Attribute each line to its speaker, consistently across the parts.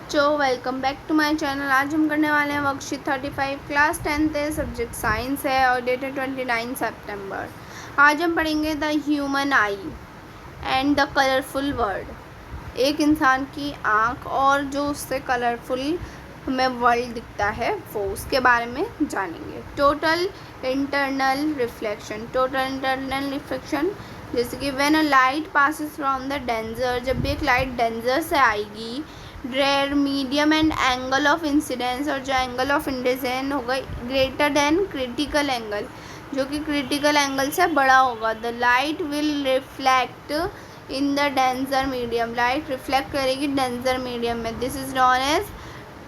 Speaker 1: बच्चों, welcome back to my channel. आज हम करने वाले हैं वर्कशीट 35 क्लास 10th है, सब्जेक्ट साइंस है और डेट है 29 सितंबर। आज हम पढ़ेंगे the human I and the colourful world. एक इंसान की आँख और जो उससे कलरफुल हमें वर्ल्ड दिखता है वो उसके बारे में जानेंगे। टोटल इंटरनल रिफ्लेक्शन जैसे कि when a light passes from the denser, जब भी एक लाइट डेंजर से आएगी, rare, medium and angle of incidence, और जो एंगल ऑफ इंसिडेंस होगा ग्रेटर देन क्रिटिकल एंगल, जो कि क्रिटिकल एंगल से बड़ा होगा। The light will reflect in the denser medium, light reflect करेगी डेंजर मीडियम में। This is known as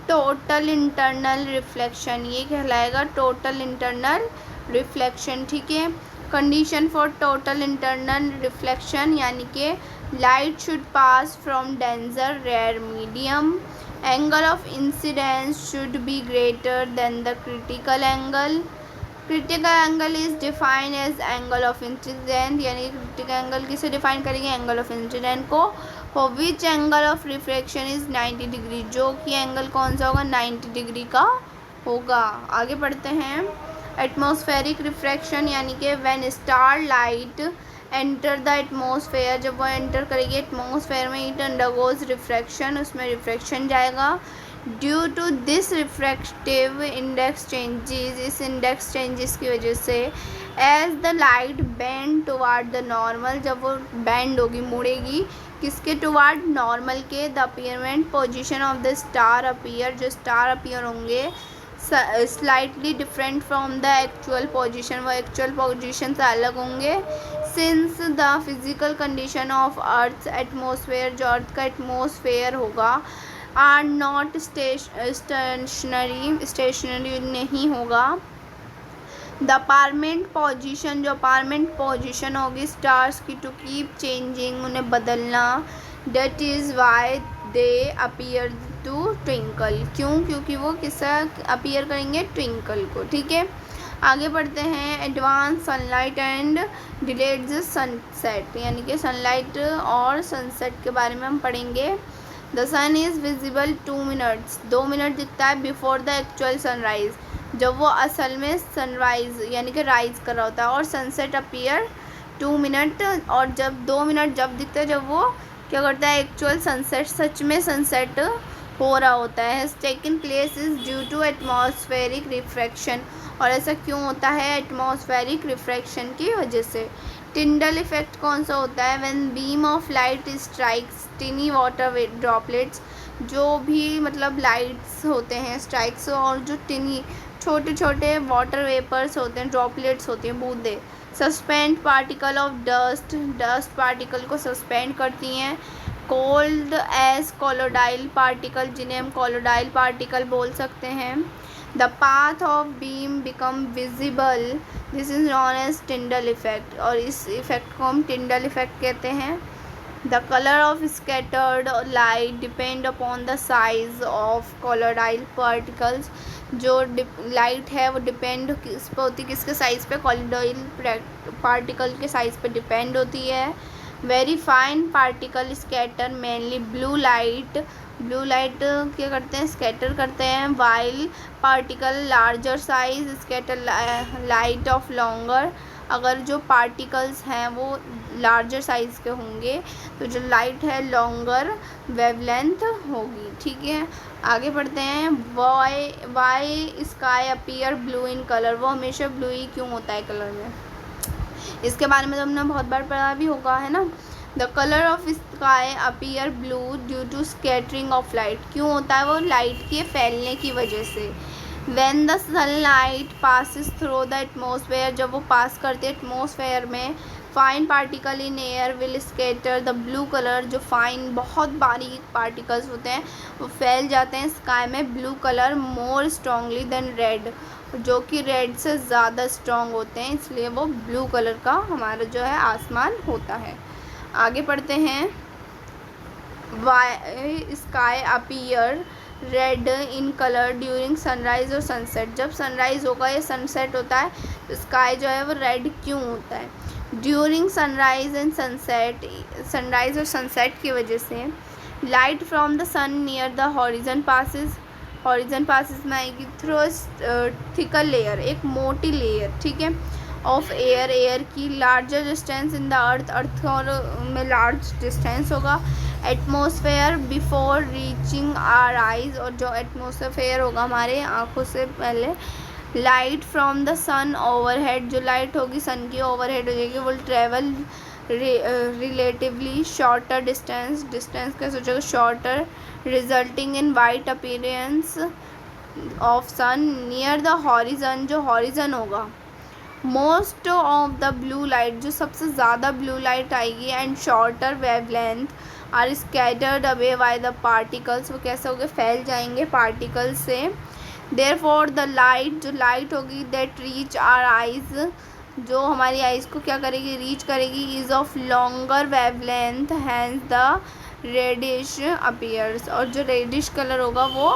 Speaker 1: total internal reflection, ये कहलाएगा टोटल इंटरनल रिफ्लेक्शन। ठीक है। Condition for total internal reflection यानी कि light should pass from denser rare medium, angle of incidence should be greater than the critical angle. Critical angle is defined as angle of incident, यानी critical angle किसे define करेंगे, angle of incident को। For which angle of reflection is 90 degree, जो कि angle कौन सा होगा, 90 degree का होगा। आगे बढ़ते हैं। एटमॉस्फेरिक रिफ्रैक्शन यानी कि when star light enter the atmosphere, जब वो एंटर करेगी एटमॉस्फेयर में, इट अंडरगोज रिफ्रैक्शन, उसमें रिफ्रैक्शन जाएगा। Due to this refractive index changes, इस इंडेक्स चेंजेस की वजह से, as the light bend toward the normal, जब वो बेंड होगी, मुड़ेगी किसके, टुवार्ड नॉर्मल के, the apparent position of the star appear, जो स्टार अपीयर होंगे slightly different from the actual position, वो एक्चुअल पोजीशन से अलग होंगे। Since the physical condition of earth atmosphere, जो अर्थ का एटमॉस्फेयर होगा, आर नॉट स्टेशनरी नहीं होगा। द परमानेंट पोजीशन, जो परमानेंट पोजीशन होगी स्टार्स की, टू कीप चेंजिंग, उन्हें बदलना। That is why they appear to twinkle, क्यों, क्योंकि वो किसका अपीयर करेंगे, ट्विंकल को। ठीक है। आगे बढ़ते हैं। Advance sunlight and delayed sunset, यानी कि सनलाइट और सनसेट के बारे में हम पढ़ेंगे। The sun is visible 2 minutes, 2 minute दिखता है बिफोर द एक्चुअल सनराइज, जब वो असल में सनराइज यानी कि राइज कर रहा होता है, और सनसेट अपीयर 2 मिनट, और जब 2 मिनट जब दिखता है जब वो क्या करता है, एक्चुअल सनसेट, सच में सनसेट हो रहा होता है। Taken place is due to atmospheric refraction, और ऐसा क्यों होता है, एटमॉस्फेरिक रिफ्रैक्शन की वजह से। टिंडल इफेक्ट कौन सा होता है, when beam of light strikes टिनी water droplets, जो भी मतलब लाइट्स होते हैं स्ट्राइक्स, और जो टिनी छोटे छोटे वाटर वेपर्स होते हैं, ड्रॉपलेट्स होती हैं, बूंदे, suspend particle of dust, dust particle को सस्पेंड करती हैं। कोल्ड एज कोलोडाइल पार्टिकल, जिन्हें हम कोलोडाइल पार्टिकल बोल सकते हैं। The path of beam become visible, this is known as Tyndall effect, और इस इफेक्ट को हम टिंडल इफेक्ट कहते हैं। The colour of scattered light depend upon the size of colloidal particles, जो लाइट है वो डिपेंड किस पे होती है, किसके साइज़ पे, कोलोडाइल पार्टिकल के साइज़ पे डिपेंड होती है। Very fine particle scatter mainly blue light, blue light क्या करते हैं, स्कैटर करते हैं। While particle larger size scatter light of longer, अगर जो पार्टिकल्स हैं वो लार्जर साइज़ के होंगे तो जो लाइट है लॉन्गर वेवलेंथ होगी। ठीक है। आगे बढ़ते हैं। Why sky appear blue in colour, वो हमेशा ब्लू ही क्यों होता है कलर में, इसके बारे में तो हमने बहुत बार पढ़ा भी होगा, है ना। The colour of sky appear blue due to scattering of light, क्यों होता है वो, लाइट के फैलने की वजह से। When the sunlight passes through the atmosphere, जब वो पास करते हैं एटमॉस्फेयर में, fine particle in air will scatter the blue colour, जो फाइन बहुत बारीक पार्टिकल्स होते हैं वो फैल जाते हैं स्काई में ब्लू कलर, मोर स्ट्रॉन्गली देन रेड, जो कि रेड से ज़्यादा स्ट्रॉन्ग होते हैं, इसलिए वो ब्लू कलर का हमारा जो है आसमान होता है। आगे पढ़ते हैं। Why sky appear red in colour during sunrise और सनसेट, जब सनराइज़ होगा या सनसेट होता है तो स्काई जो है वो रेड क्यों होता है। During sunrise and sunset, sunrise और सनसेट की वजह से light from the sun near the horizon passes में आएगी थ्रू थिकर लेयर, एक मोटी लेयर, ठीक है, ऑफ एयर की larger distance in the earth और में लार्ज डिस्टेंस होगा। Atmosphere before reaching our eyes, और जो एटमॉस्फेयर होगा हमारे आँखों से पहले। Light from the sun overhead, जो लाइट होगी सन की ओवरहेड हो जाएगी, will travel relatively shorter distance कैसे हो जाएगा shorter, resulting in white appearance of sun near the horizon, जो हॉरिजन होगा। Most of the blue light, जो सबसे ज़्यादा ब्लू लाइट आएगी, and shorter wavelength are scattered away by the particles, वो कैसे हो गए फैल जाएंगे पार्टिकल्स से। देयरफॉर द लाइट, जो लाइट होगी दैट रीच आवर आइज, जो हमारी आइज़ को क्या करेगी रीच करेगी, is of longer wavelength, hence the reddish appears, और जो रेडिश कलर होगा वो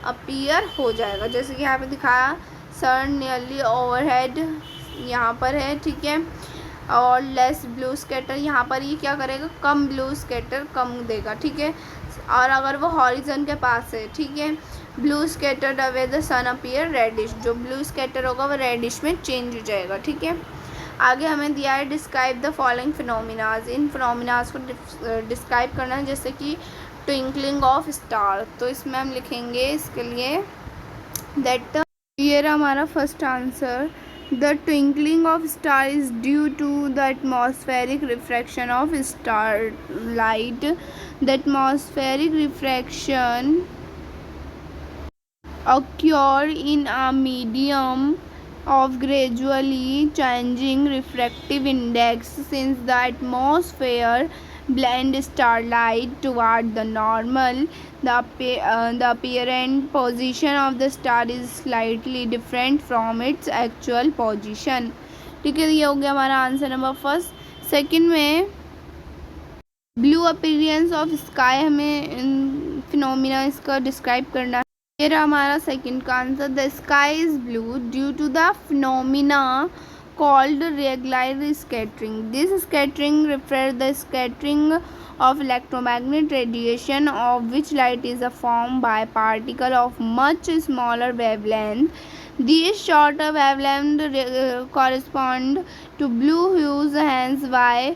Speaker 1: अपीयर हो जाएगा। जैसे कि यहाँ पे दिखाया सन नियरली ओवरहेड यहाँ पर है, ठीक है, और लेस ब्लू स्कैटर यहाँ पर ये क्या करेगा कम ब्लू स्कैटर कम देगा, ठीक है। और अगर वो हॉरिजन के पास है, ठीक है, blue scattered away the sun appear reddish, जो ब्लू स्कैटर होगा वो रेडिश में चेंज हो जाएगा, ठीक है। आगे हमें दिया है describe the following phenomenas, in phenomenas को डिस्क्राइब करना है, जैसे कि ट्विंकलिंग ऑफ स्टार। तो इसमें हम लिखेंगे इसके लिए दैट, ये रहा हमारा first answer, the twinkling of star is due to the atmospheric refraction of star light. The atmospheric refraction occur in a medium of gradually changing refractive index, since the atmosphere blends starlight toward the normal. The apparent position of the star is slightly different from its actual position, ठीक है। ये हो गया हमारा answer number first. Second में blue appearance of sky, हमें phenomena इसका describe करना है। ये रहा हमारा सेकंड का answer, the sky is blue due to the phenomena called regular scattering. This scattering refers the scattering of electromagnetic radiation, of which light is formed by particles of much smaller wavelength. These shorter wavelengths correspond to blue hues, hence why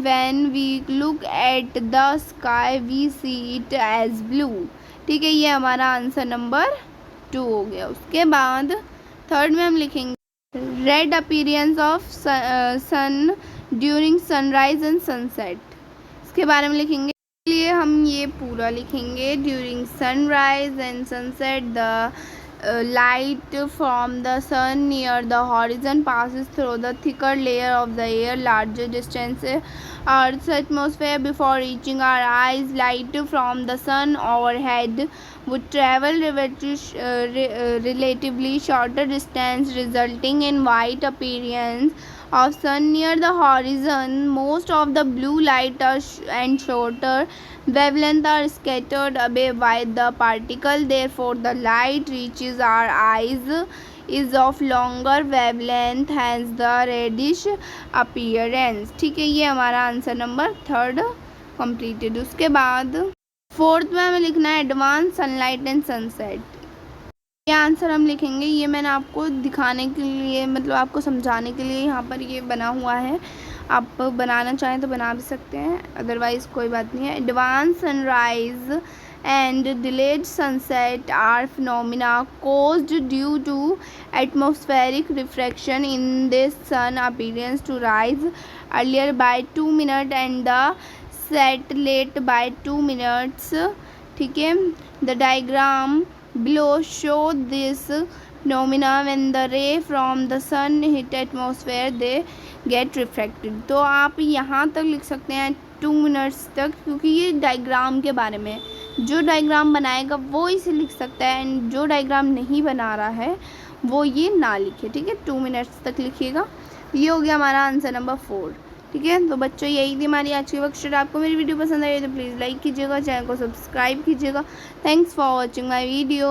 Speaker 1: when we look at the sky we see it as blue, ठीक है। ये हमारा answer number 2 हो गया। उसके बाद third में हम लिखेंगे red appearance of sun during sunrise and sunset, इसके बारे में लिखेंगे। इसलिए हम ये पूरा लिखेंगे, during sunrise and sunset the light from the sun near the horizon passes through the thicker layer of the air larger distance Earth's atmosphere before reaching our eyes. Light from the sun overhead would travel relatively shorter distance, resulting in white appearance of sun near the horizon. Most of the blue light and shorter wavelength are scattered away by the particle, therefore the light reaches our eyes is of longer wavelength, hence the reddish appearance, ठीक है। ये हमारा answer number third completed. उसके बाद fourth में हमें लिखना है एडवांस सनलाइट एंड सनसेट। ये आंसर हम लिखेंगे, ये मैंने आपको दिखाने के लिए मतलब आपको समझाने के लिए यहाँ पर ये बना हुआ है, आप बनाना चाहें तो बना भी सकते हैं, अदरवाइज़ कोई बात नहीं है। Advance sunrise and delayed sunset are phenomena caused due to atmospheric refraction in the sun appearance to rise earlier by 2 minutes and the set late by 2 minutes, ठीक है। The diagram below show this phenomena when the ray from the sun hit atmosphere they get refracted। तो आप यहाँ तक लिख सकते हैं 2 minutes तक, क्योंकि ये डायग्राम के बारे में, जो डायग्राम बनाएगा वो इसे लिख सकता है, एंड जो डायग्राम नहीं बना रहा है वो ये ना लिखे, ठीक है। 2 मिनट्स तक लिखिएगा। ये हो गया हमारा आंसर नंबर 4, ठीक है। तो बच्चों यही थी हमारी आज की वर्कशीट। आपको मेरी वीडियो पसंद आई तो प्लीज़ लाइक कीजिएगा, चैनल को सब्सक्राइब कीजिएगा। Thanks for watching my video.